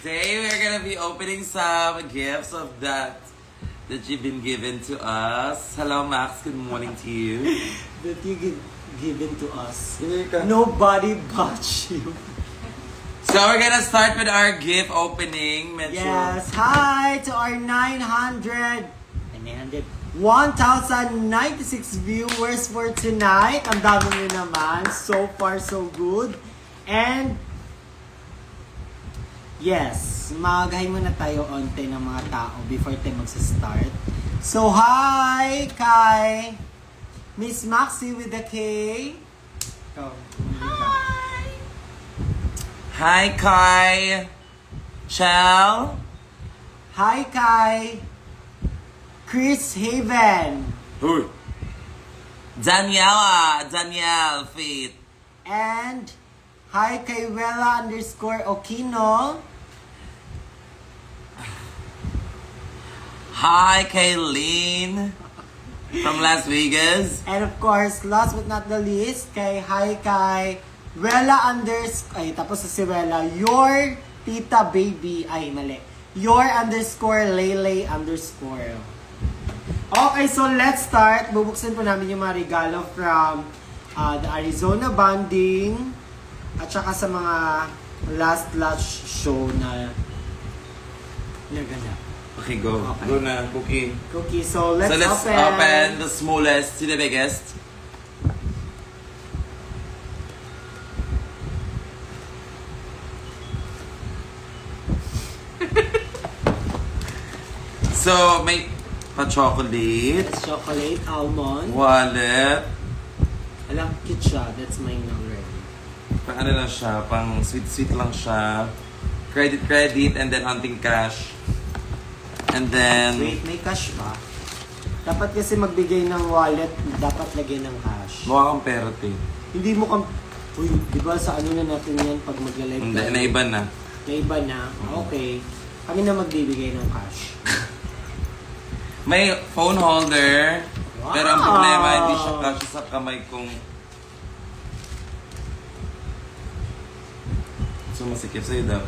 Today we're gonna be opening some gifts of that you've been given to us. Hello Max, good morning to you. That you given to us. Nobody but you. So we're gonna start with our gift opening. Medyo... Yes, hi to our 1,096 viewers for tonight. Ang dami nyo naman. So far, so good. And, yes, magahay muna tayo onte ng mga tao before tayo magsa-start. So, hi kay Miss Maxi with the K. Ikaw. Hi Kai. Chel. Hi kay Chris Haven. Huy. Danielle Faith. And hi kay Wella_Okino. Hi Kayleen from Las Vegas. And of course, last but not the least, kay tapos si Wella, your tita baby, your _Lele_. Okay, so let's start. Bubuksan po namin yung mga regalo from the Arizona Bonding at saka sa mga last show na naganap. Okay, go. Okay. Go na, Cookie. Cookie, so let's open. Open the smallest to the biggest. So, may pa-chocolate. It's chocolate, almond. Wallet. Alam, cute siya. That's mine already. Pang ano lang siya, pang sweet lang siya. Credit, and then hunting cash. And then... Wait, may cash ba? Dapat kasi magbigay ng wallet, dapat lagyan ng cash. Mukha kang pera, te. Hindi mo kang... Uy, di ba sa ano na natin yan pag magla-live Hindi, tayo? naiba na. Naiba na? Okay. Kami na magbibigay ng cash. May phone holder. Wow! Pero ang problema, hindi siya kasya sa kamay kong... So, masikip sa'yo daw.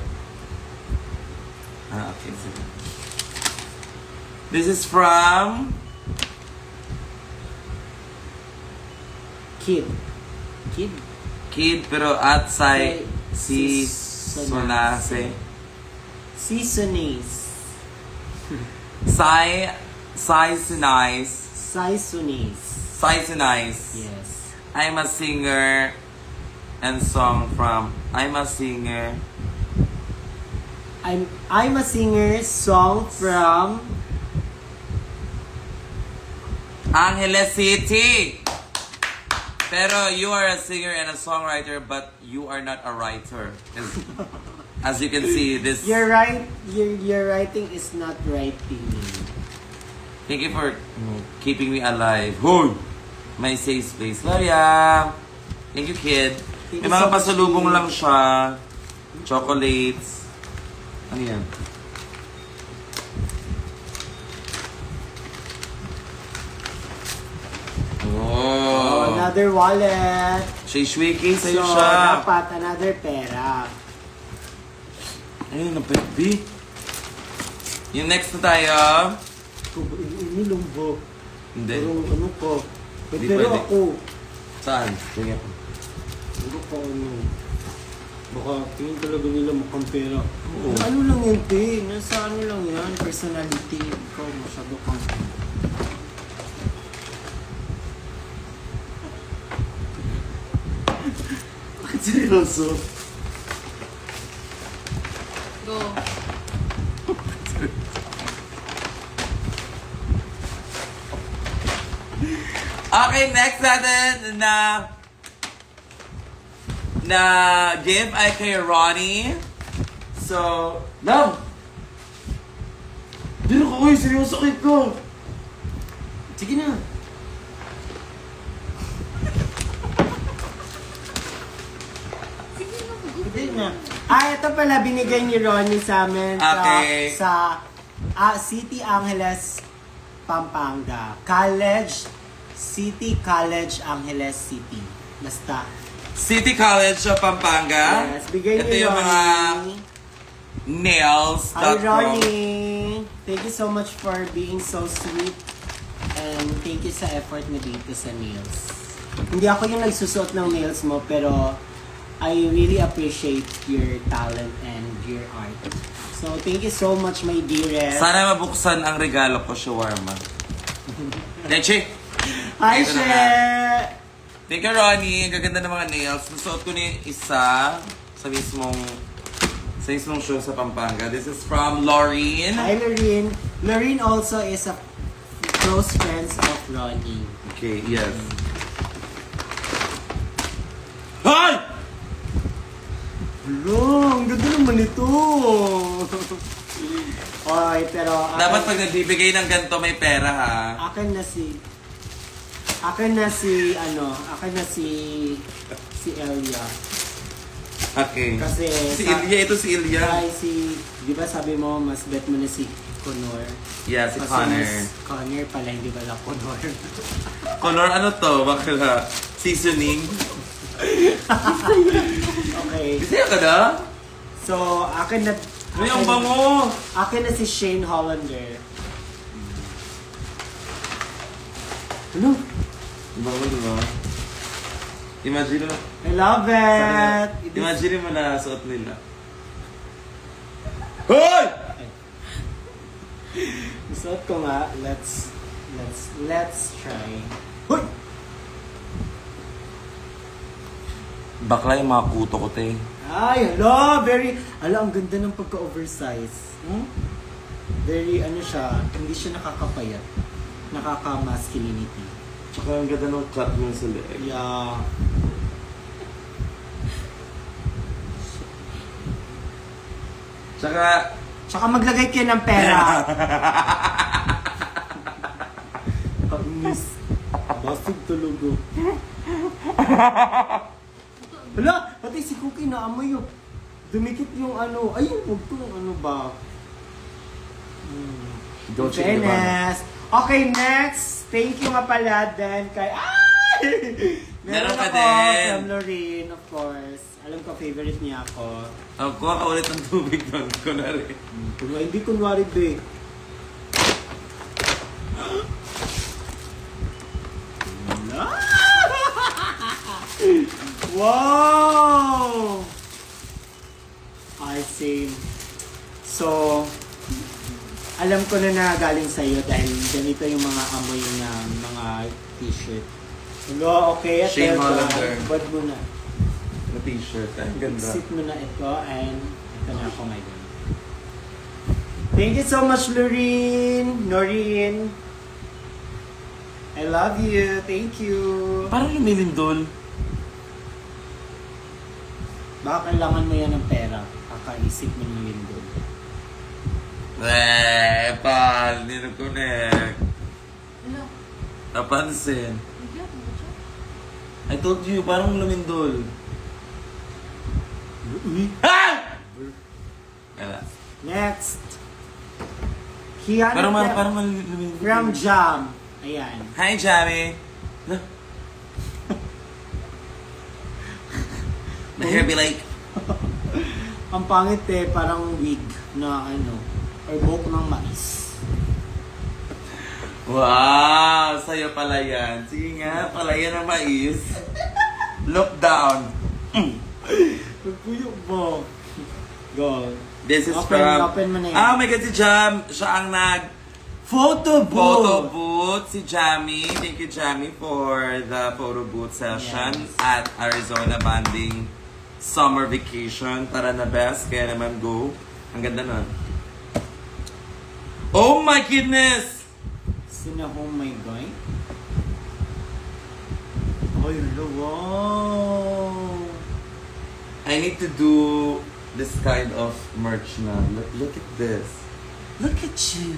Okay, sige. This is from... Kid, pero outside si Sonase. Sonase. Seasonings. Size nice. Yes. I'm a singer and song from I'm a singer song from Angeles City. Pero you are a singer and a songwriter, but you are not a writer. As you can see, this... Your writing is not writing me. Thank you for keeping me alive. Hoy! My safe space. Love ya! Thank you, kid. Thank May you mga so much, pasalubong kid. lang siya. Chocolates. Ano yan? Oh! Another wallet. Shwiki, sa'yo So, siya. dapat another pera. Ayun, B. Yung next na tayo. Inilumbo. Hindi. Pero ano ko. Hindi Pero pwede. ako. Saan? Sige po. Ano ko ano. Baka tingin talaga nila mukhang pera. Oo. Ano lang yun, te? Nasa ano lang yan? Personality. Ikaw masyado kang... Bakit seryoso? Go. Okay, next natin na gift ay kay Ronnie. So, Love! Hindi na ko kayo, seryoso ko. Sige na. Hindi na. Ito pala binigay ni Ronnie sa amin Okay. sa City Angeles, Pampanga. City College Angeles City. Basta. City College of Pampanga. Yes, bigay Ito ni yung mga Ronnie. nails. Hi, Ronnie! Thank you so much for being so sweet. And thank you sa effort mo dito sa nails. Hindi ako yung nagsusuot ng nails mo, pero I really appreciate your talent and your art. So, thank you so much, my dearest. Sana mabuksan ang regalo ko, shawarma. Leche! Hi, Ito na She! nga. Thank you, Ronnie. Ang gaganda ng mga nails. Nasuot ko ni isa sa mismong show sa Pampanga. This is from Laureen. Hi, Lorene. Lorene also is a close friends of Ronnie. Okay, yes. Hi! Bro, ang ganda naman ito. Okay, pero... Dapat pag nagbibigay ng ganito, may pera, ha? Akin na si Elia. Okay. Kasi Si Ilya, ito si Ilya. Ay, di ba sabi mo, mas bet mo na si Connor? Yeah, si Kasi Connor. mas Connor pala, hindi pala Connor. Connor, ano to? Bakla? Seasoning? Okay. Bisaya ka na? So, akin na... Uy, ang bango! Akin na si Shane Hollander. Ano? Ang bango, di ba? Imagine mo. I love it! Imagine mo na suot nila. Hoy! Suot ko nga. Let's try. Hoy! Bakla yung mga kuto ko, te. Ay, hala! Ang ganda ng pagka-oversize. Hmm? Very, siya, hindi siya nakakapayat. Nakaka-masculinity. Tsaka ang ganda ng cut mo sa leeg. Yeah. Tsaka maglagay kayo ng pera. Kainis. Basig talaga. Hala! Pati si Cookie naamoy yung... Dumikit yung ayun, huwag to ba? Dolce & Fairness. Okay, next. Thank you nga pala din kay... Ay! Meron ka ako din. from Lorraine, of course. Alam ko, favorite niya ako. Kuha ka ulit ng tubig doon. Kunwari. Hindi kunwari, be. Wow! I see. So, alam ko na galing sa'yo dahil ganito yung mga amoy ng mga t-shirt. Hello, okay. Shane Hollander. Bad mo na. Na t-shirt. Ay, ang ganda. Exit mo na ito and ito na ako ngayon. Thank you so much, Noreen. I love you. Thank you. Parang lumilindol. Baka kailangan mo yan ng pera. Kakaisip mo ng lindol. Pal, hindi na-connect. Hello? Napansin. I told you, parang lumindol. Ah! Wala. Next. Kiana Parang lumindol. from Jam. Ayan. Hi, Jamie. My hair be like... Ang pangit parang wig na or buhok ng mais. Wow! Sa'yo pala yan. Sige nga, pala yan ang mais. Look down. Pagpuyo mo. Go. This is Open mo na yan. Oh my God, si Jam. Siya ang Photo photo booth. Si Jamie. Thank you, Jamie, for the photo booth session Yes. at Arizona Banding Summer Vacation. Tara na, best. Kaya naman go. Ang ganda nun. Oh my goodness! Sina home my guy? Ay, wow! I need to do this kind of merch na. Look at this. Look at you.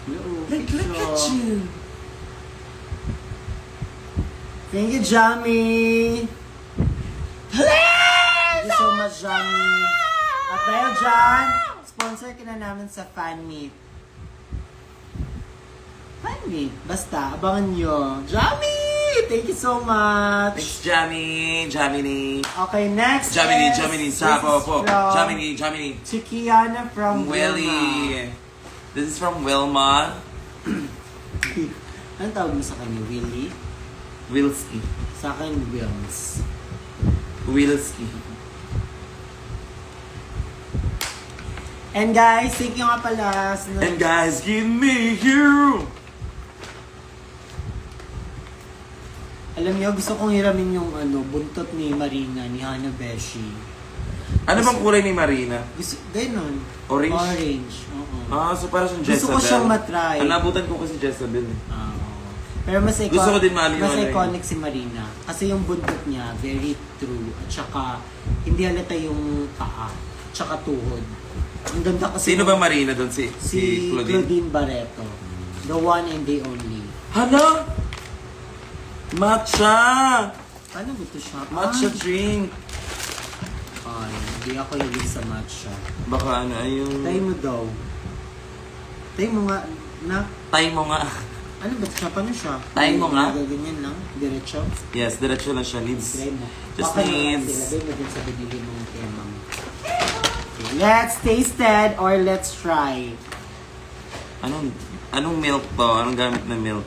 Look at you. Thank you, Jamie! Thank you so much, Jamie! At dahil dyan, sponsor ka na namin sa fan meet. Fan meet? Basta, abangan nyo. Jamie! Thank you so much. Thanks, Jamini. Okay, next Jamini, is... Sabo this po. is from Jamini. Chikiana from Wilma. Willie. This is from Wilma. Anong tawag mo sa kanya? Willie? Wilski. Sa akin, Wilms. Wilski. And guys, thank you nga pala. And guys, give me you. Alam niyo, gusto kong hiramin yung buntot ni Marina, ni Hana Beshi. Ano bang kulay ni Marina? Gusto, ganun. Orange? Orange, oo. So para siyang Jezebel. Gusto ko siyang matry. Nabutan ko kasi Jezebel. Oo. Pero mas Gusto ko din mali mas yun, iconic si Marina. Kasi yung buntot niya, very true. At saka, hindi halata yung paa. At saka tuhod. Ang ganda kasi. Sino ba Marina doon? Si Claudine Barreto. The one and the only. Hala! Matcha! Paano ba ito siya? Matcha drink. Ay, hindi ako hilig sa matcha. Baka ano, yung... Tay mo daw. Tay mo nga, na. Tay mo nga. Ano ba siya? Paano siya? Tay mo nga. Ganyan lang? Diretso? Yes, diretso lang siya. Needs... Try mo. Just Baka needs... Ilagay mo din sa binili mong temang. Okay, let's taste it or let's try. Anong milk to? Anong gamit na milk?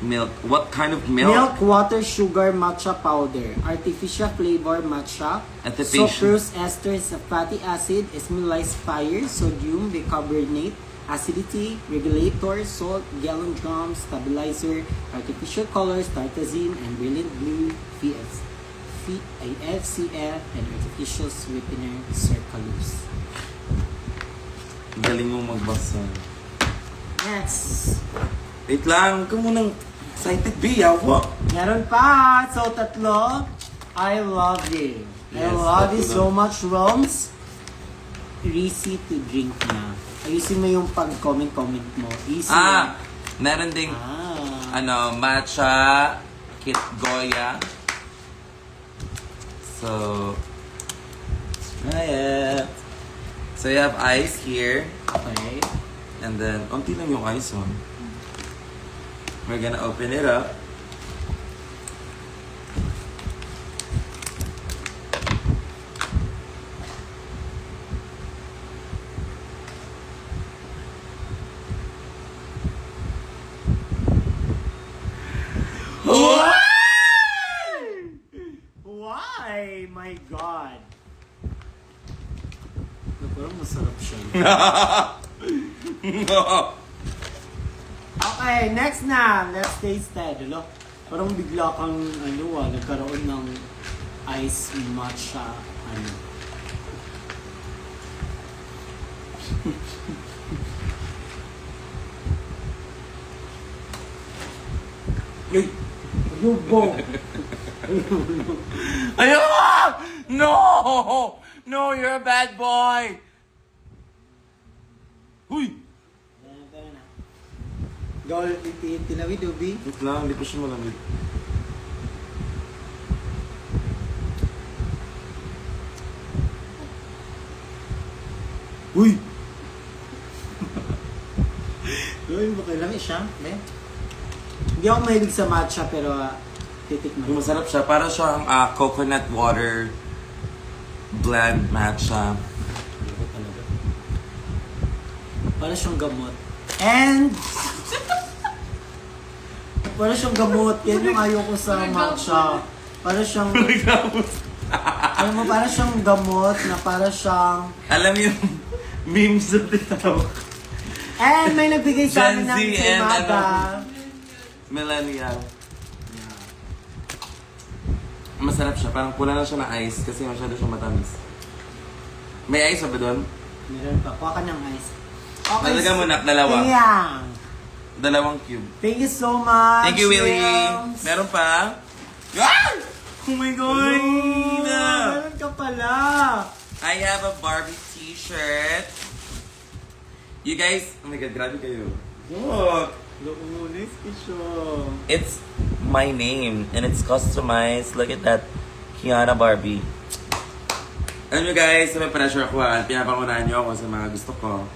Milk. What kind of milk? Milk, water, sugar, matcha powder. Artificial flavor matcha. Artificial. Sucrose, esters, fatty acid, emulsifier, sodium, bicarbonate, acidity, regulator, salt, gallon drum, stabilizer, artificial colors, tartazine, and brilliant blue, FCF, and artificial sweetener, sucralose. Galing mo magbasa. Next. Wait lang. Huwag ka munang excited, Biyawa. Meron pa. So, tatlo. I love you. I Yes, love you tatlo. so much, Roms. Easy to drink na. Ayusin mo yung pag-comment mo. Easy. Meron ding matcha, Kit Goya. So, try it. So, you have ice here. Okay. And then, unti lang yung ice on. We're gonna open it up. Why? My God. Parang masarap siya. Okay, next na. Let's taste it. Hello? Parang bigla kang, nagkaroon ng ice matcha, Ay! Lubo! Ayoko! No! No, you're a bad boy! Uy! Gawal, tinawid, Ubi. Wait lang, hindi pa siya malamig. Uy! Uy, makilami siya, ne? Hindi ako mahilig sa matcha, pero titikman. Masarap siya. Para siyang coconut water blend matcha. Ayoko talaga. Para siyang gamot. And... para siyang gamot. Yan yung ayoko sa matcha. Para siyang... alam mo, para siyang gamot na para siyang... Alam yung memes na tinawag. And may nagbigay sa amin Gen Z ng and Simada. Millennial. Masarap siya. Parang kulang lang siya ng ice kasi masyado siyang matamis. May ice ba doon? Meron pa. Kuha ka ng ice. Okay. Nalagyan mo na, dalawa. Yeah. Dalawang cube. Thank you so much. Thank you, Willie. Wilms. Meron pa? Ah! Oh my God! Oh, meron ka pala. I have a Barbie t-shirt. You guys, oh my God, grabe kayo. Look! Luulis ko siya. It's my name and it's customized. Look at that. Kiana Barbie. Alam nyo guys, may pressure ako ha. Pinapangunahan nyo ako sa mga gusto ko.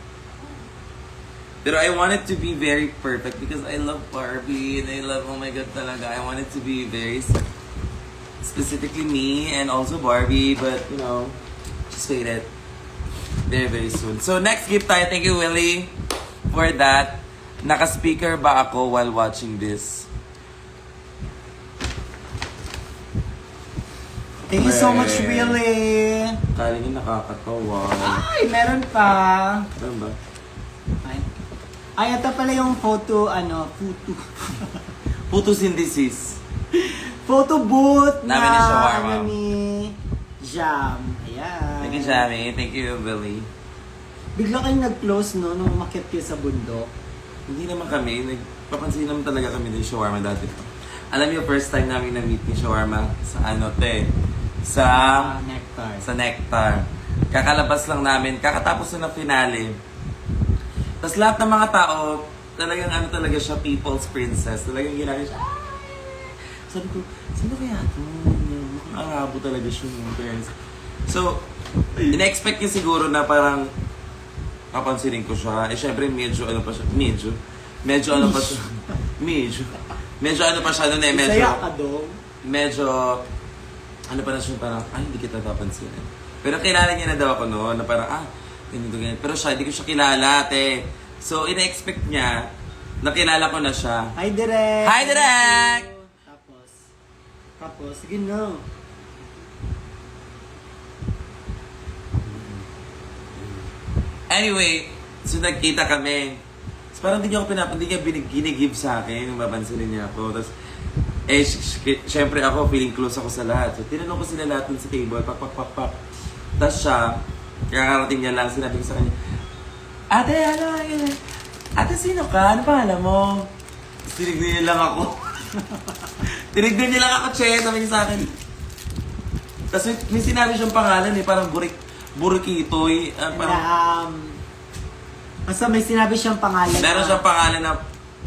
Pero I want it to be very perfect because I love Barbie and I love, oh my God talaga. I want it to be very specifically me and also Barbie, but you know, just wait it. Very, very soon. So next gift tayo. Thank you, Willie, for that. Naka-speaker ba ako while watching this? Thank you so much, Willie! Kala niyo nakakatawa. Ay, meron pa! Ano ba? Ay, ito pala yung photo, Photosynthesis. photo booth Namin ni Shawarma. ni Jam. Ayan. Thank you, Jamie. Thank you, Willie. Bigla kayong nag-close, no, nung umakyat kayo sa bundok. Hindi naman kami. Nagpapansin naman talaga kami ni Shawarma dati pa. Alam niyo, first time namin na-meet ni Shawarma sa Nectar. Sa Nectar. Kakalabas lang namin. Kakatapos na ng finale. Tapos lahat ng mga tao, talagang talaga siya, people's princess. Talagang ginagawa siya. "Ah!" Sabi ko, sino kaya ito? Mukhang Arabo talaga siya yung parents. So, ina-expect niya siguro na parang papansinin ko siya. Eh, syempre, medyo ano pa siya noon eh. Saya ka daw. Medyo, ano pa na siya, parang, hindi kita papansinin. Pero kilala niya na daw ako noon, na parang, ganito. Pero siya, hindi ko siya kilala, ate. So, ina-expect niya, nakilala ko na siya. Hi, Direk! Hi, Direk! Tapos, sige na. Anyway, so nagkita kami. So, parang hindi niya ginigive sa akin, yung mapansinin niya ako. Tapos, syempre ako, feeling close ako sa lahat. So, tinanong ko sila lahat dun sa table, pak. Tapos siya, kakarating niya lang, sinabi ko sa kanya, Ate, Ate, sino ka? Ano pangalan mo? Tapos tinignan niya lang ako. Tinignan niya lang ako, che, sabi niya sa akin. Tapos may sinabi siyang pangalan parang Burikitoy. Basta may sinabi siyang pangalan. Meron siyang pangalan na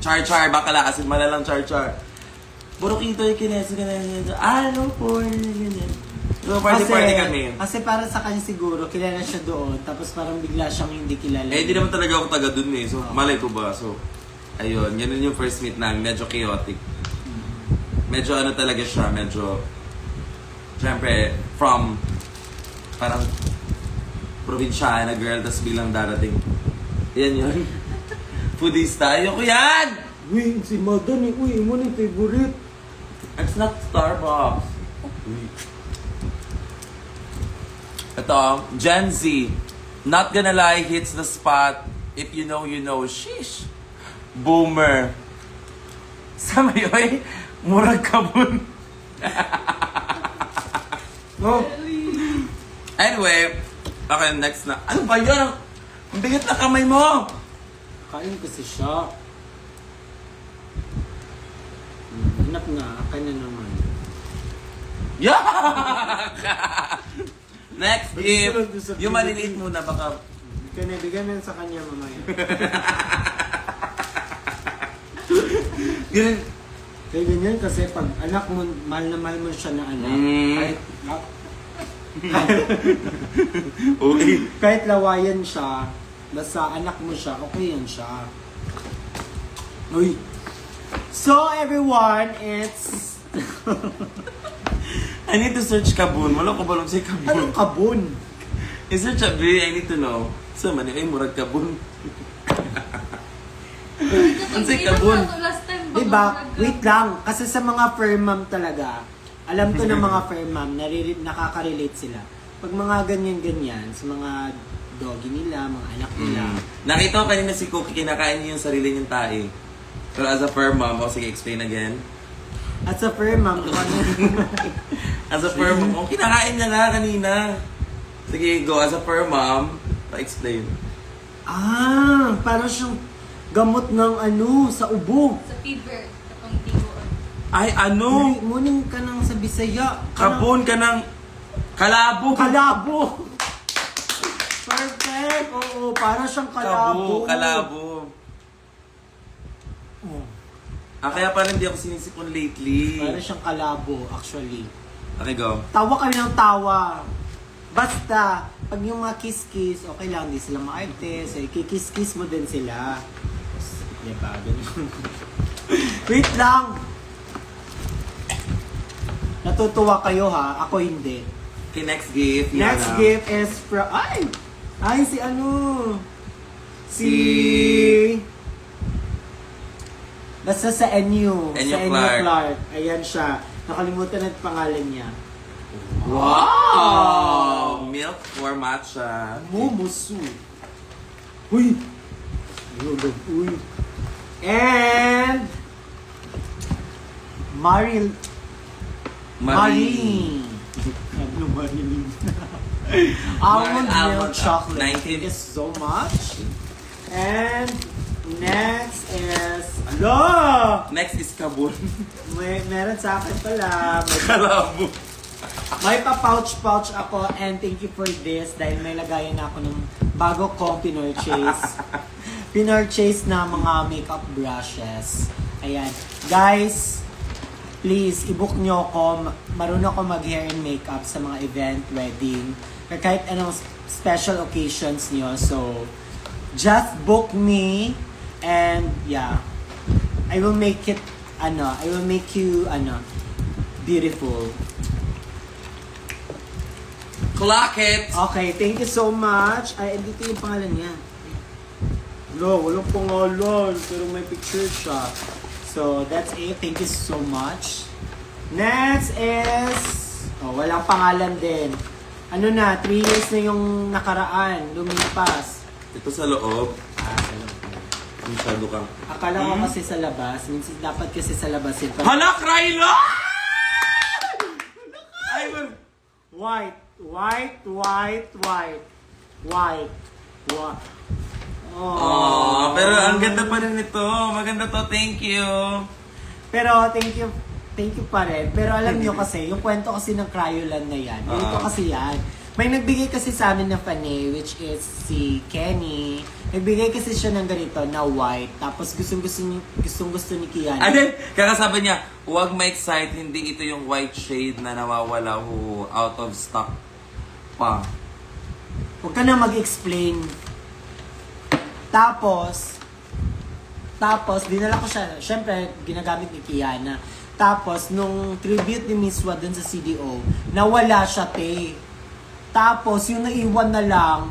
Char, bakala kasi malalang Char. Burikitoy, kineso, ano po, ganyan. So, party kami. Kasi para sa kanya siguro, kilala siya doon, tapos parang bigla siyang hindi kilala. Hindi naman talaga ako taga doon eh. So, malay ko ba? So, ayun, ganun yung first meet namin. Medyo chaotic. Medyo talaga siya, syempre, from, parang, probinsyana girl, tas bilang darating. Yan yun. Foodista. Ayoko yan! Uy, si Madan eh. Uy, mo na yung favorite. It's not Starbucks. Ito, Gen Z. Not gonna lie, hits the spot. If you know, you know. Sheesh. Boomer. Sa mayoy, murag kabun. Oh. Anyway, okay, next na. Ano ba yun? Ang bigat na kamay mo! Kain kasi siya. Hanap na, akin na naman. Yak! Next gift. Yung maliliit muna, baka... Bigyan na sa kanya mamaya. Ganun. Kaya ganyan kasi pag anak mo, mahal na mahal mo siya na anak. Kahit lawayan siya, basta anak mo siya, okay yan siya. Uy! So everyone, it's... I need to search Kabun. Wala ko balong si Kabun. Anong kabun? I-search a B, I need to know. So, mani, murag Kabun. Ano si Kabun? Diba? Wait lang. Kasi sa mga firmam talaga, alam ko ng mga firmam, nakaka-relate sila. Pag mga ganyan-ganyan, sa mga doggy nila, mga anak nila. Nakita ko kanina si Cookie, kinakain niya yung sarili niyang tae. Pero as a firm mom, sige, explain again. At sa firmam, As a firm mom, kinakain niya na kanina. Sige, go. As a firm mom, pa-explain. parang siyang gamot ng sa ubo. Sa fever, katong tiguan. Ay, ano? Muning ka nang sa Bisaya. Kabun ka ng kalabo. Kalabo! Perfect! Oo, parang siyang kalabo. Kalabo. Kaya parang hindi ako sinisipon lately. Parang siyang kalabo, actually. Okay, go. Tawa kami ng tawa. Basta, pag yung mga kiss-kiss, okay lang, di sila maarte. So, kikiss-kiss mo din sila. Diba? Ganun. Wait lang! Natutuwa kayo ha? Ako hindi. Okay, next gift. Next Yana. gift is from... Ay! Ay, si ano? Basta sa NU. NU Sa NU Clark. Clark. Ayan siya. Nakalimutan ang pangalan niya. Wow! Milk for matcha. Momosu. Uy! Uy! And... Maril... Marie. Ano Marilyn? Almond milk chocolate. 19. Thank you so much. And next is... Alo! Next is Kabul. Meron sa akin pala. Kalabo. May pa-pouch-pouch ako and thank you for this dahil may lagayan na ako ng bago kong pinorchase. Pinorchase na mga makeup brushes. Ayan. Guys, please, i-book nyo ako. Marunong ako mag-hair and makeup sa mga event, wedding, or kahit anong special occasions nyo. So, just book me and yeah, I will make it, I will make you, beautiful. Clock it! Okay, thank you so much. Ay, dito yung pangalan niya. No, walang pangalan, pero may picture siya. So, that's it. Thank you so much. Next is... Oh, walang pangalan din. Ano na, 3 years na yung nakaraan, lumipas. Ito sa loob. Alam ko. Masyado kang... Akala ko kasi sa labas. Minsan dapat kasi sa labas yun. Hala, Krylo! Ay, White. White. Oh, pero ang ganda pa rin ito. Maganda to, thank you. Pero thank you pa rin. Pero alam nyo kasi, yung kwento kasi ng Cryolan na yan, ganito kasi yan. May nagbigay kasi sa amin ng fanay, which is si Kenny. Nagbigay kasi siya ng ganito na white. Tapos gustong-gusto ni Kian. And then, kakasabi niya, huwag ma-excite, hindi ito yung white shade na nawawala ho, out of stock pa. Huwag ka na mag-explain. Tapos, dinala ko siya. Siyempre, ginagamit ni Kiana. Tapos, nung tribute ni Miss Wa dun sa CDO, nawala siya, te. Tapos, yung naiwan na lang,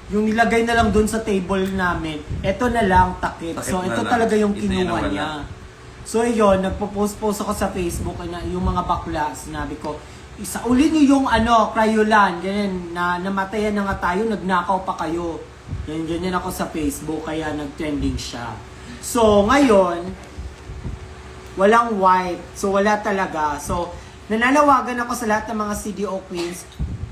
yung nilagay na lang dun sa table namin, eto na lang, takip. So, Takip na ito lang. talaga yung Ito yung kinuha nawala. niya. So, yun, nagpo-post ako sa Facebook, yung mga bakla, sinabi ko, isauli niyo yung Cryolan, ganyan, na namatayan na nga tayo, nagnakaw pa kayo. Ganyan ako sa Facebook, kaya nag-trending siya. So, ngayon, walang white. So, wala talaga. So, nananawagan ako sa lahat ng mga CDO queens,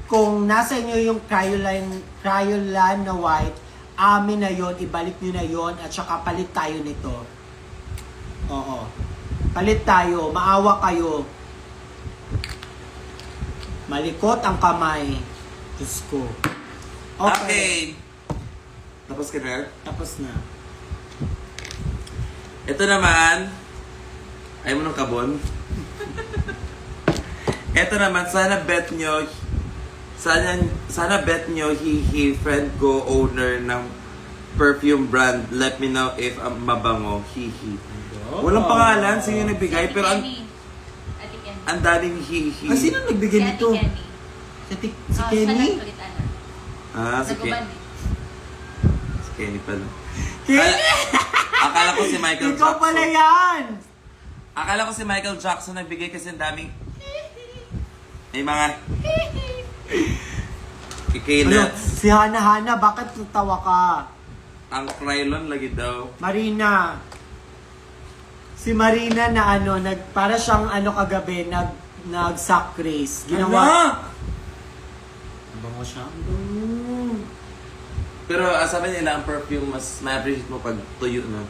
kung nasa inyo yung Cryolan na white, amin na yon, ibalik nyo na yon, at saka palit tayo nito. Oo. Palit tayo, maawa kayo. Malikot ang kamay. Diyos ko. Okay. Tapos ka na? Tapos na. Ito naman, ayaw mo ng kabon? Ito naman, sana bet nyo, he friend ko, owner ng perfume brand. Let me know if mabango, he. Walang pangalan, sino yung nagbigay, pero Ate Kenny. ang daming he. Ah, sino nagbigay Si Ate nito? Kenny. Si Kenny? Siya nagkulitan na. Ah, si Naguban eh. Kenny pala. Kenny! Akala ko si Michael Ikaw Jackson. pala yan! Akala ko si Michael Jackson nagbigay kasi ang daming... May mga... Ano, Kikilats. si Hana, bakit tatawa ka? Ang Krylon lagi daw. Marina. Si Marina na para siyang kagabi, nag-sack race. Ginawa. Bango siya. Pero sabi nila, ang perfume mas ma-appreciate mo pag tuyo na.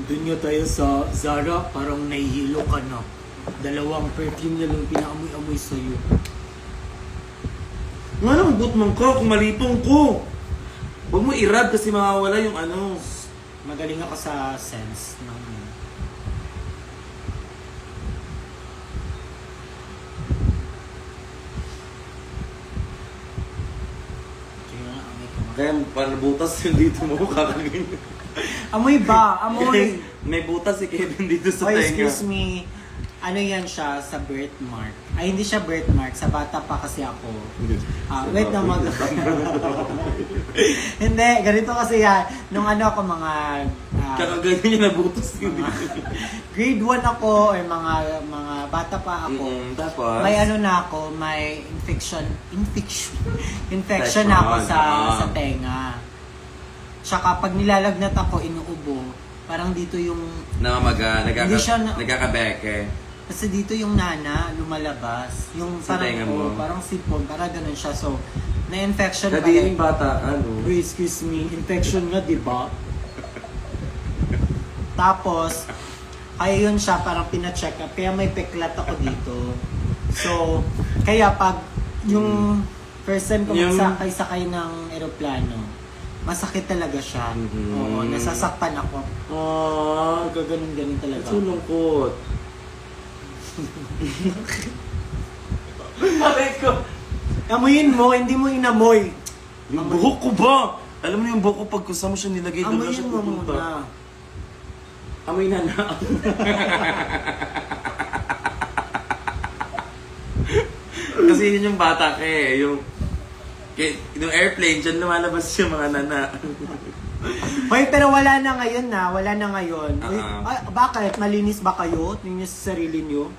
Doon nga tayo sa Zara, parang nahihilo ka na. 2 perfume na lang pinaamoy-amoy sa'yo. Nga lang, butmang ko, kung malipong ko. Huwag mo i-rub kasi mawawala yung Magaling ako sa sense ng... Kaya parang butas yung dito mo, kakaganyan. Amoy ba? Amoy! May butas si Kevin dito sa Oh, tenga. excuse me. Ano yan siya sa birthmark? Ay, hindi siya birthmark. Sa bata pa kasi ako. Wait na mag... Hindi, ganito kasi yan. Nung ano ako mga... Kakaganyan yung nabutas yung dito. grade 1 ako or mga bata pa ako. Tapos? May ano na ako, may infection na ako sa tenga. Tsaka pag nilalagnat ako, inuubo. Parang dito yung... Namamaga, Hindi siya na- nagkakabeke. Kasi dito yung nana lumalabas. Yung Sa parang, tenga mo? parang sipon, parang ganun siya. So, na-infection Kadiling bata ka, no? Uy, excuse me, infection nga, di ba? Tapos, kaya yun siya, parang pina-check up. Kaya may peklat ako dito. So, kaya pag yung person ko Yung- sakay ng eroplano, masakit talaga siya. Mhm. Oo, nasasaktan ako. Oh, gaganon-ganon talaga. So lungkot. Aray ko. Amuyin mo, hindi mo inamoy. Yung buhok ko ba? Alam mo yung buhok ko pag kusama siya nilagay doon na Amuyin siya mo pupunta. muna. Amoy na na. Kasi yun yung bata ka eh. Yung airplane, dyan lumalabas yung mga nana. Hoy, pero wala na ngayon na. Wala na ngayon. Uy, Ah. bakit? Malinis ba kayo? Tingnan sa sarili niyo.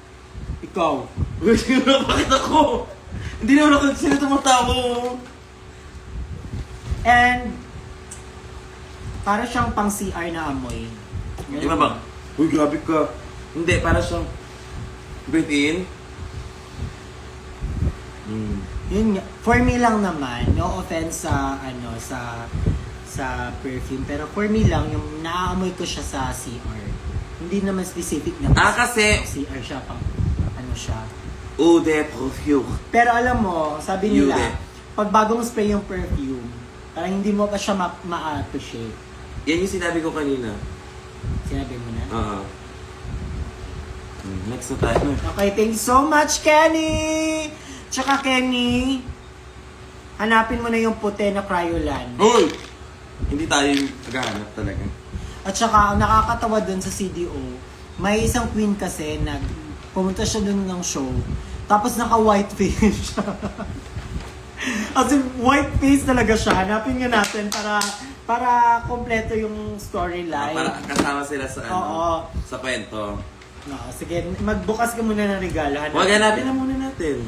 Ikaw. Bakit ako? Hindi naman ako sila tumatawa. And, para siyang pang CR na amoy. Di ba ba? Uy, grabe ka. Hindi, para siyang breathe in. Yun nga. For me lang naman, no offense sa, sa perfume. Pero for me lang, yung naaamoy ko siya sa CR. Hindi naman specific na Kasi CR siya, pang ano siya. eau de perfume. Pero alam mo, sabi nila, Yun eh. pag bagong spray yung perfume, parang hindi mo pa siya ma-appreciate. Yan yung sinabi ko kanina. Sinabi mo na? Next na tayo. Okay, thank you so much, Kenny! Tsaka, Kenny, hanapin mo na yung puti na Cryolan. Hoy! Hindi tayo yung naghahanap talaga. At saka, ang nakakatawa dun sa CDO, may isang queen kasi pumunta siya dun ng show, tapos naka-white face siya. As in, white face talaga siya. Hanapin nga natin para kompleto yung storyline. Para kasama sila sa Oo. sa kwento. No, sige, magbukas ka muna ng regalo. Huwag hanapin na muna natin.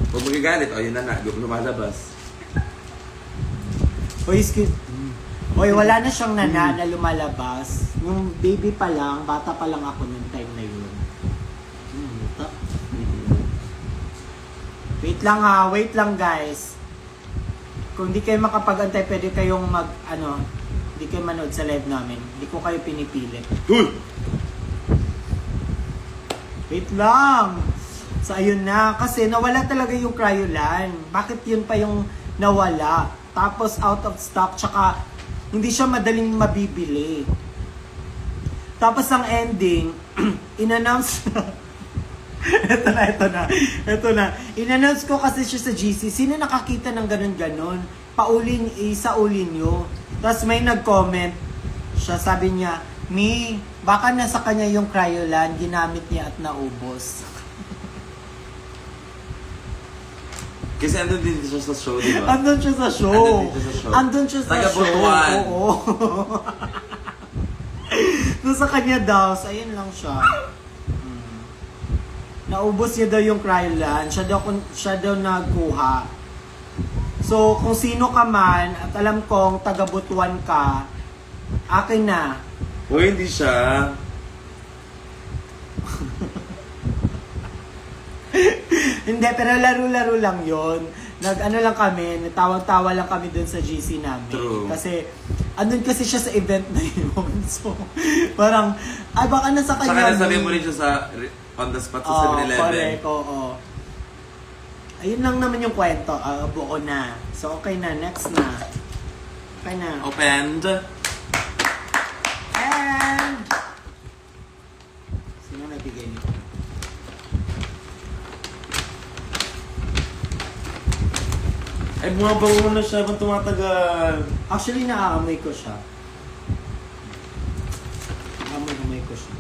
Huwag magagalit. O, yun na lumalabas. Oy, excuse. Oy, wala na siyang nana na lumalabas. Yung baby pa lang, bata pa lang ako nung time na yun. Wait lang guys. Kung di kayo makapag-antay, pwede kayong hindi kayo manood sa live namin. Hindi ko kayo pinipilit. Hoy! Wait lang! So ayun na, kasi nawala talaga yung Cryolan. Bakit yun pa yung nawala? Tapos out of stock, tsaka hindi siya madaling mabibili. Tapos ang ending, in-announce Ito na. In-announce ko kasi siya sa GC. Sino nakakita ng ganun-ganun? Isaulin nyo. Tapos may nag-comment siya, sabi niya, Mi, baka nasa kanya yung Cryolan, ginamit niya at naubos. Kasi andun din siya sa show, di ba? Andun siya sa show. Andun siya sa Taga show. Butuan. Oo. Doon sa kanya daw, so ayun lang siya. Naubos niya daw yung Cryolan. Siya daw nagkuha. So, kung sino ka man, at alam kong taga Butuan ka, akin na. Uy, hindi siya. Hindi, pero laro-laro lang yon. Nag-ano lang kami, natawag-tawa lang kami dun sa GC namin. True. Kasi, andun kasi siya sa event na yun. So, parang, ay baka nasa Saka kanya. nasabi mo rin siya sa on the spot sa Oo, 7-Eleven. correct, oo. Ayun lang naman yung kwento. Buo na. So, okay na. Next na. Okay na. Opened. And, sino nabigay nito? Ay, bumabango na siya. Ba't tumatagal? Actually, naaamoy ko siya. Naamoy ko siya.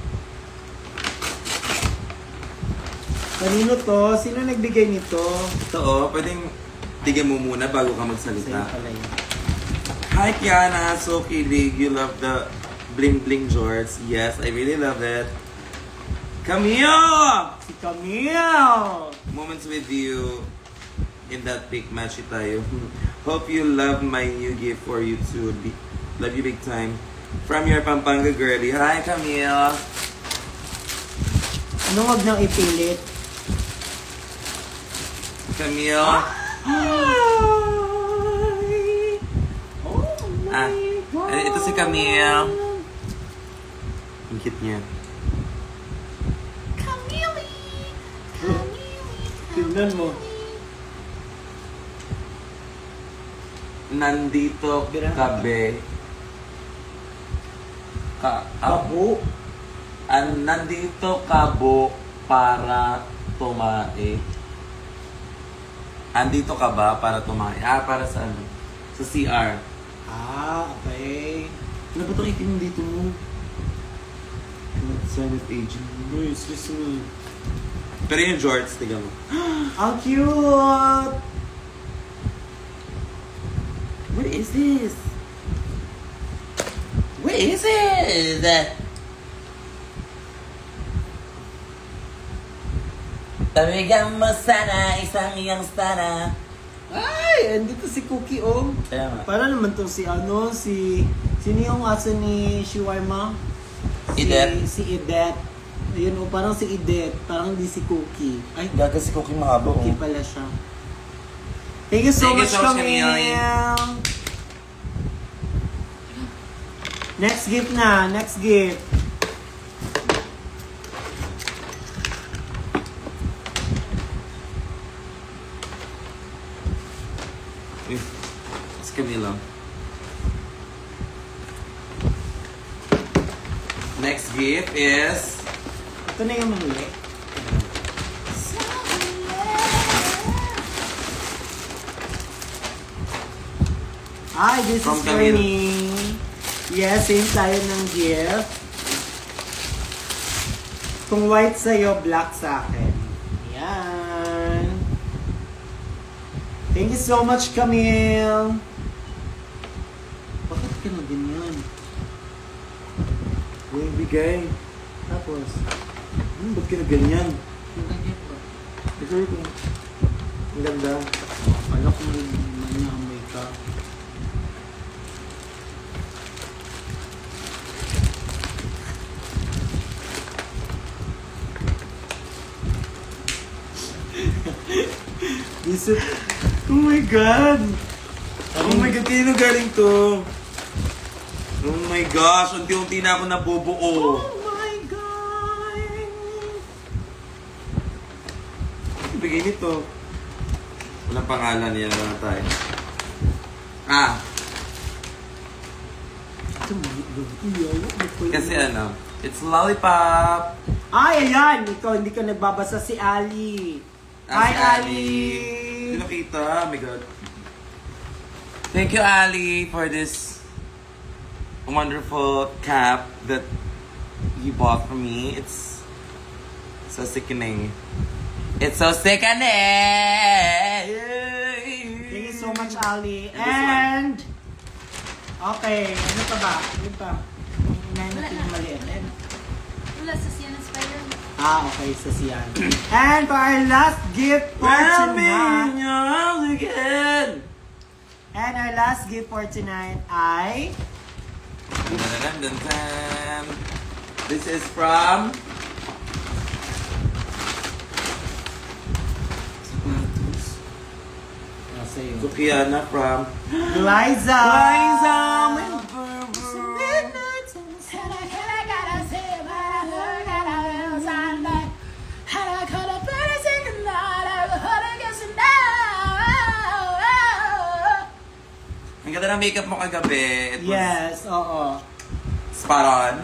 Kanino to? Sino nagbigay nito? Ito oh, pwedeng tigyan mo muna bago ka Sa'yo magsalita. pala yun. Hi Kiana, so kilig. You love the bling bling jorts. Yes, I really love it. Camille! Si Camille! Moments with you in that big match tayo. Hope you love my new gift for you too. Love you big time. From your Pampanga girlie. Hi Camille! Anong wag nang ipilit? Camille! Oh Ah, my God! ito si Camille. Ang cute niya. Tignan mo. Nandito kabe. Babo. Nandito kabo para tumae. Andito ka ba para tumae? Para sa ano? Sa CR. Okay. Ano ba itong itim dito mo? Senate agent. Uy, excuse me. Pero yung jorts, tignan mo. Ang cute! What is this? What is it? Tabigan mo sana isang iyang sana. Ay! Andito si Cookie, oh. Kaya nga. Para naman to si Sino yung aso ni Shiwarma? Edeth. Si Edeth. Ayun, oh, parang si Edeth. Parang hindi si Cookie. Ay, Gaga si Cookie mahaba. Cookie pala siya. Thank you so Thank you much, so much, Camille. Camille. Next gift na. Next gift. It's Camilo. Next gift is... Ito na yung mahuli. Ay, this From is for Camille. me. Yes, same tayo ng gift. Kung white sa'yo, black sa akin. Yan. Thank you so much, Camille. Bakit ka na ganyan? Uy, bigay. Tapos, Ba't ka na ganyan? yung ganyan ba? Ikaw ito. Ang ganda. Akala ko may naamoy ka. Isip, oh my God! Oh my God, kanino galing to? Oh my gosh, unti-unti na ako nabubuo. Oh my God! Bigay nito. Walang pangalan, yan na tayo. Ah, kasi ano, it's lollipop. Ay, ayan! Ikaw, hindi ka nagbabasa si Ali. Hi, Ali! Hindi nakita, oh my God. Thank you, Ali, for this wonderful cap that you bought for me. It's so sickening. It's so sickening! Thank you so much, Ali. And this one. And, okay, ano pa ba? Ano pa? Inahin natin yung maliit. Wala sa Sian Spider. Okay, sa siyan. And for our last gift for tonight, and our last gift for tonight ay, Dun-dun-dun-dun-dun. This is from sa'yo. Sukiana from Liza! Liza! Ang ganda ng makeup mo kagabi. It was Yes, oo. spot on.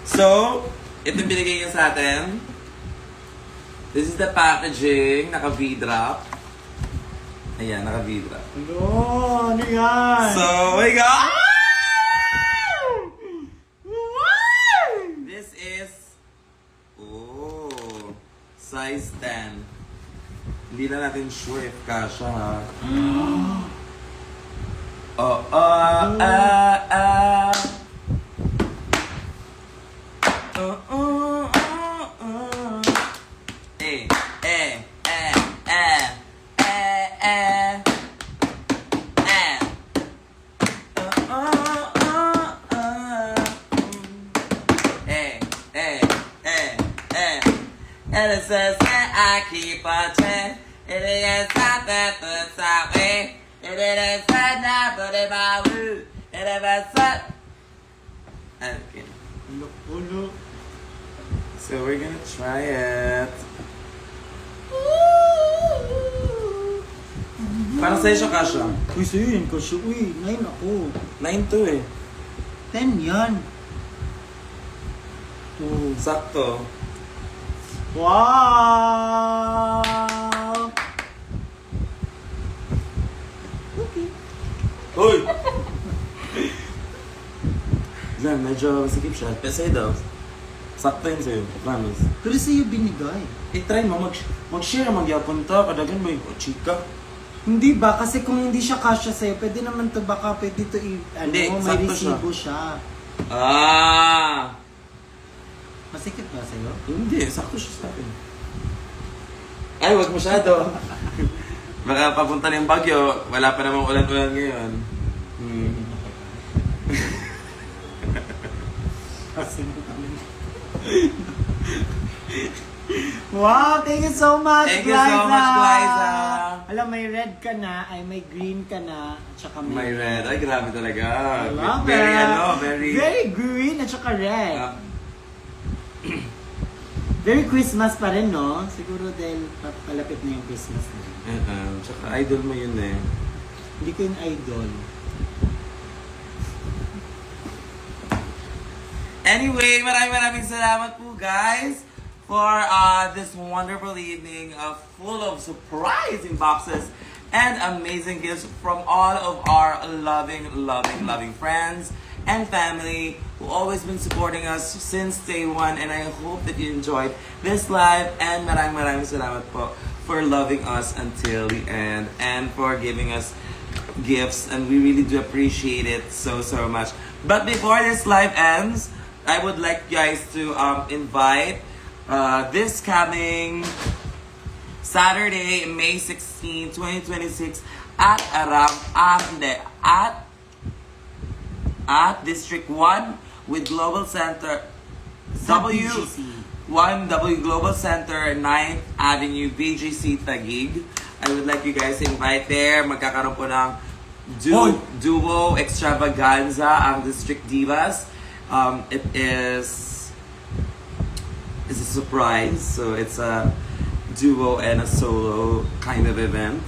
So, ito yung binigay niya sa atin. This is the packaging. Naka V-drop. Ayan, nakabidra. Ano? Ano yan? So, we got... This is... Oh, size 10. Hindi na natin sure if kasha, ha? Eh, eh, eh, eh, eh, eh, eh. And it says that I keep on trying. It is not that the south way. It is not but if I would. And if I said. Okay. Ulo. So we're gonna try it. Para sa'yo siya kasha. Uy, sa'yo yan kasi. Uy, 9 ako. 9 to eh. 10 yan. Oh. Sakto. Wow! Okay. Uy! Diyan, medyo sikip siya. Pero sa'yo daw. Sakto yun sa'yo. Promise. Pero sa'yo binigay. I-try mo. Mag-share magyapon ta. Kadagan mo yung chika. Hindi ba? Kasi kung hindi siya kasya sa'yo, pwede naman to baka pwede to Hindi, may sakto resibo siya. Ah! Masikip ba sa'yo? Hindi, sakto siya sa akin. Ay, wag masyado. Baka papunta na yung Bagyo. Wala pa namang ulan-ulan ngayon. Wow, thank you so much, Thank you so much, Glyza. Alam, may red ka na, ay may green ka na, at saka May red. Ay, grabe talaga. I love Very, it. very... Very green at saka red. Ah, Very Christmas pa rin, no? Siguro dahil palapit na yung Christmas na. tsaka idol mo yun eh. Hindi ko yung idol. Anyway, maraming salamat po guys for this wonderful evening full of surprising boxes and amazing gifts from all of our loving friends and family who always been supporting us since day one, and I hope that you enjoyed this live, and maraming salamat po for loving us until the end and for giving us gifts, and we really do appreciate it so much. But before this live ends, I would like you guys to invite this coming Saturday, May 16, 2026 at District 1 with Global Center W1W Global Center 9th Avenue BGC Taguig. I would like you guys to invite there. Magkakaroon po ng duo extravaganza ang District Divas. It is a surprise, so it's a duo and a solo kind of event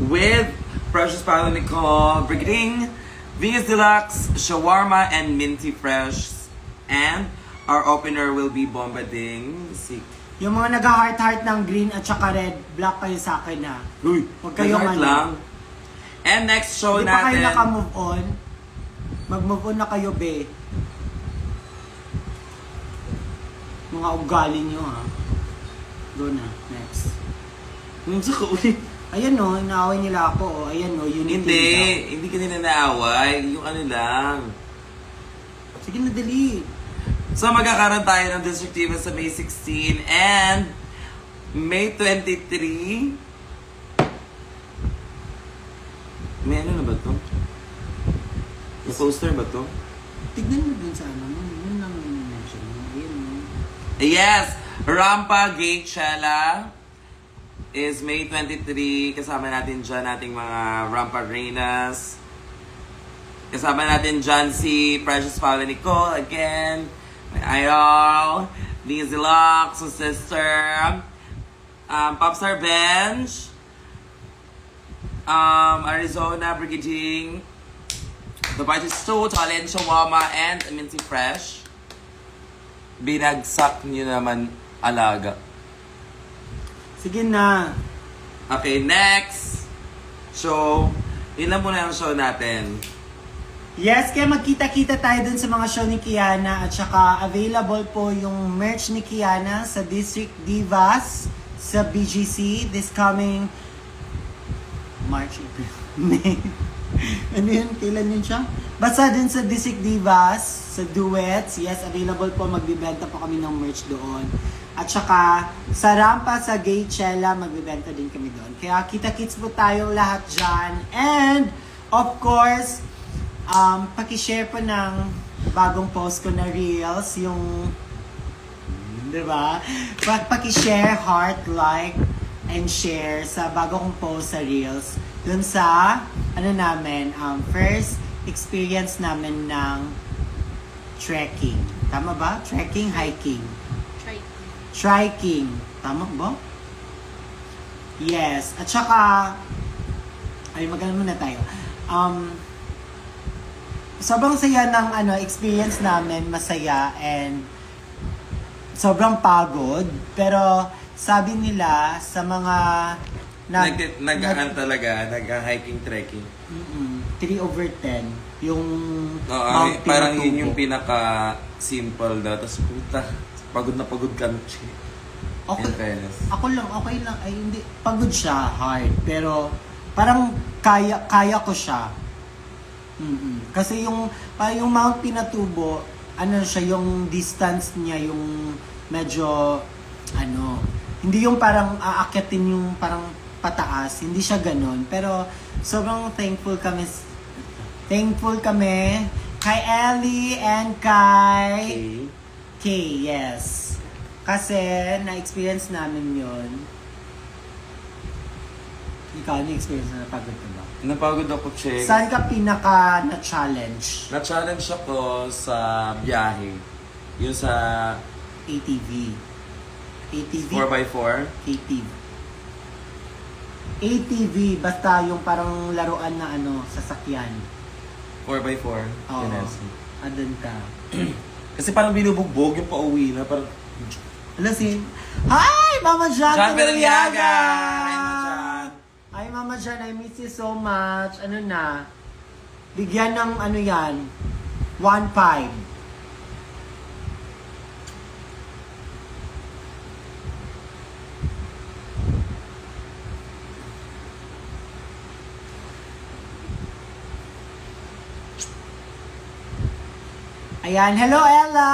with Precious Paolo Nicole, Brigading, Venus Deluxe, Shawarma, and Minty Fresh. And our opener will be Bombading. Yung mga nag-heart-heart ng green at saka red, black kayo sa akin, ha? Uy, Huwag kayong nag-heart lang. And next show Hindi pa kayo natin. naka-move on. Mag-move on na kayo, be. Mga ugali nyo, ha? Go na, next. Uy. Ayan, no, inaaway nila ako, oh. Ayan, no, unity Hindi, daw. hindi ka nila naaway. Yung ano lang. Sige na, dali. So magkakaroon tayo ng District TV sa May 16 and May 23. May ano na ba to? May poster ba to? Tignan mo dun sa ano, yun lang yung mention mo. Ayan, no. Yes! Rampa Gate Shella is May 23. Kasama natin dyan ating mga Rampa Reynas. Kasama natin dyan si Precious Paolo Nicole again. My idol. Lizzie Locke, so sister. Popstar Bench. Arizona Brigading. The Party Stew, Talent Shawarma, and Minty Fresh. Binagsak nyo naman alaga. Sige na. Okay, next. So, yun lang muna ang show natin. Yes, kaya magkita-kita tayo dun sa mga show ni Kiana at saka available po yung merch ni Kiana sa District Divas sa BGC this coming March, April, May. Ano yun? Kailan yun siya? Basta dun sa District Divas, sa Duets, yes, available po. Magbibenta po kami ng merch doon. At saka sa Rampa, sa Gaychella, magbibenta din kami doon. Kaya kita-kits po tayong lahat dyan. And, of course, pakishare po ng bagong post ko na Reels, yung, di ba? Pakishare, heart, like, and share sa bago kong post sa Reels. Dun sa, first experience namin ng trekking. Tama ba? Trekking, hiking. Triking. Tama ba? Yes. At saka, magano muna tayo. Sobrang saya ng experience namin, masaya and sobrang pagod. Pero sabi nila sa mga nag-hiking, trekking. 3/10 yung Oo, parang Pinatubo. yun yung pinaka-simple daw. Tapos puta, pagod na pagod kami. Okay. In fairness. Ako lang, okay lang. Ay, hindi. Pagod siya, hard. Pero, parang kaya ko siya. Kasi parang yung Mount Pinatubo, siya, yung distance niya, yung medyo, hindi yung parang aakyatin yung parang pataas. Hindi siya ganon. Pero, sobrang thankful kami kay Ellie and kay Kay, yes. Kasi, na-experience namin yon. Ikaw, na-experience na napagod ka ba? Napagod ako, check. Saan ka pinaka na-challenge? Na-challenge ako sa biyahe. Yun sa ATV. 4x4. ATV. ATV, basta yung parang laruan na sasakyan. 4x4. Oo. Yes. Andun ka. Kasi parang binubugbog yung pauwi na. Parang, Hi, Mama Jan! Jan Peraliaga! Hi, Hi, Mama Jan! Hi, Mama Jan. I miss you so much. Bigyan ng 1.5. Ayan, hello Ella!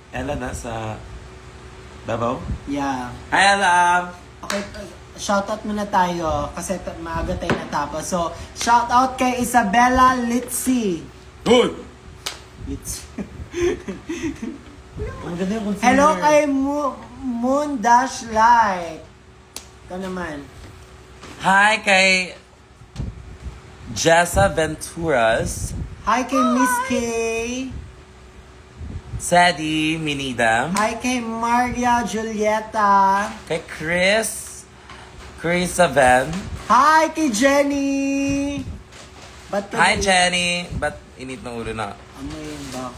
Ella nasa Davao? Yeah. Hi, Ella! Okay, shoutout muna tayo kasi maaga tayo natapos. So, shoutout kay Isabella Litsi. Good! Litsi. Ang ganda yung concealer. Hello kay Moon Dash Light. Ikaw naman. Hi kay Jessa Venturas. Hi kay Miss K. Sadie Minida. Hi kay Maria Julieta. Kay Chris Van. Hi kay Jenny. Ba't Hi, Jenny! Ba't init ng ulo na? Amoy ba?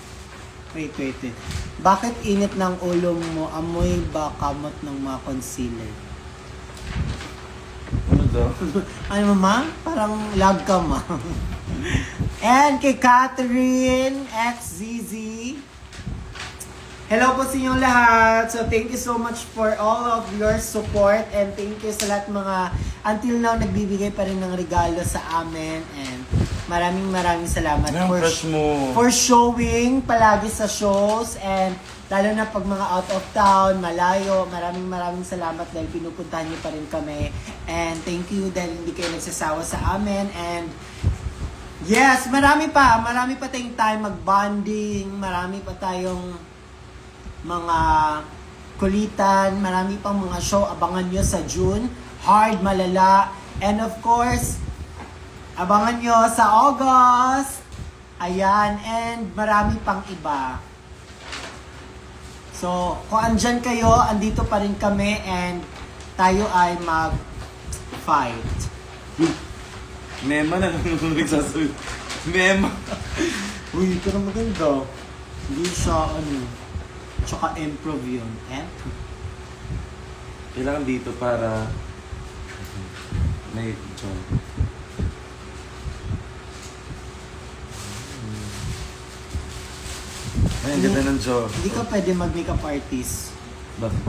Wait. Bakit init ng ulo mo? Amoy ba kamot ng mga concealer? Ano daw? Ay, mama? Parang lag ka, ma. And kay Catherine XZZ. Hello po sa inyong lahat. So, thank you so much for all of your support and thank you sa lahat mga until now nagbibigay pa rin ng regalo sa amin and maraming salamat for showing palagi sa shows and lalo na pag mga out of town, malayo, maraming salamat dahil pinupuntahan niyo pa rin kami and thank you dahil hindi kayo nagsasawa sa amin and yes, marami pa tayong time mag-bonding, marami pa tayong mga kulitan, marami pang mga show, abangan nyo sa June, Hard, Malala, and of course, abangan nyo sa August, ayan, and marami pang iba. So, kung andyan kayo, andito pa rin kami, and tayo ay mag-fight. Mema na lang nung nagsasabi. Mema. Uy, ito na maganda. Hindi siya, tsaka improv yun. Kailangan dito para May John. Ay, ang ganda ng Joe. Hindi ka pwede mag-makeup artist. Bakit?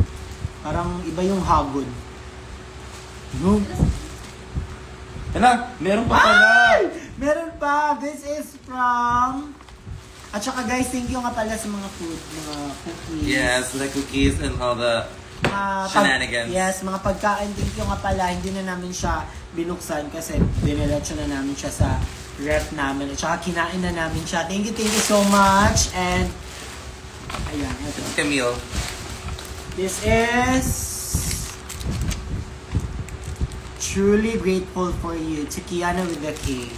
Parang iba yung hagod. No? Hala, meron pa pala. Ay! Meron pa! This is from... At saka guys, thank you nga pala sa mga food, mga cookies. Yes, the cookies and all the shenanigans. Yes, mga pagkain, thank you nga pala. Hindi na namin siya binuksan kasi diniretso na namin siya sa ref namin. At saka kinain na namin siya. Thank you so much. And, ayan, ito. Camille. This is truly grateful for you. To Kiana with the K.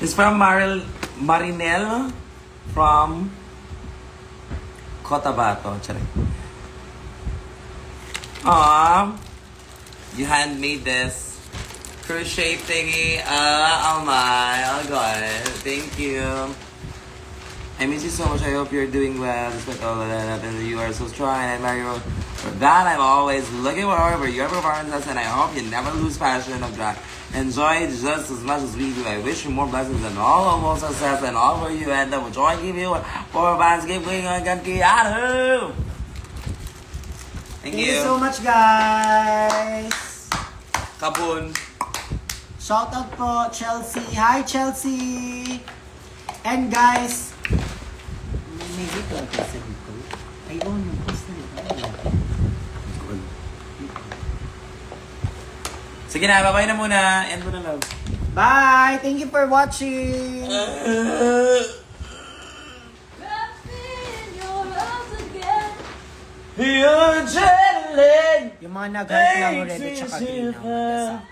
It's from Marinel from Cotabato. Charing. Aww. You handmade this crochet thingy. Oh my god. Thank you. I miss you so much. I hope you're doing well. Despite all of that, and you are so strong, and I admire you for that. I'm always looking forward for your performances, and I hope you never lose passion of that. Enjoy it just as much as we do. I wish you more blessings and all of more success, and all for you, and will join give you for bands. Keep going on, Kiano. Thank Thank you. you so much, guys. Kabun. Shout out po, Chelsea. Hi, Chelsea. And guys, may dito ako sa dito. Ay, oh, post na dito. Sige na, bye-bye na muna. End mo na, love. Bye! Thank you for watching! Wrapped in your arms again. You're adrenaline. Yung mga nag-heart lang ulit at saka ginawa.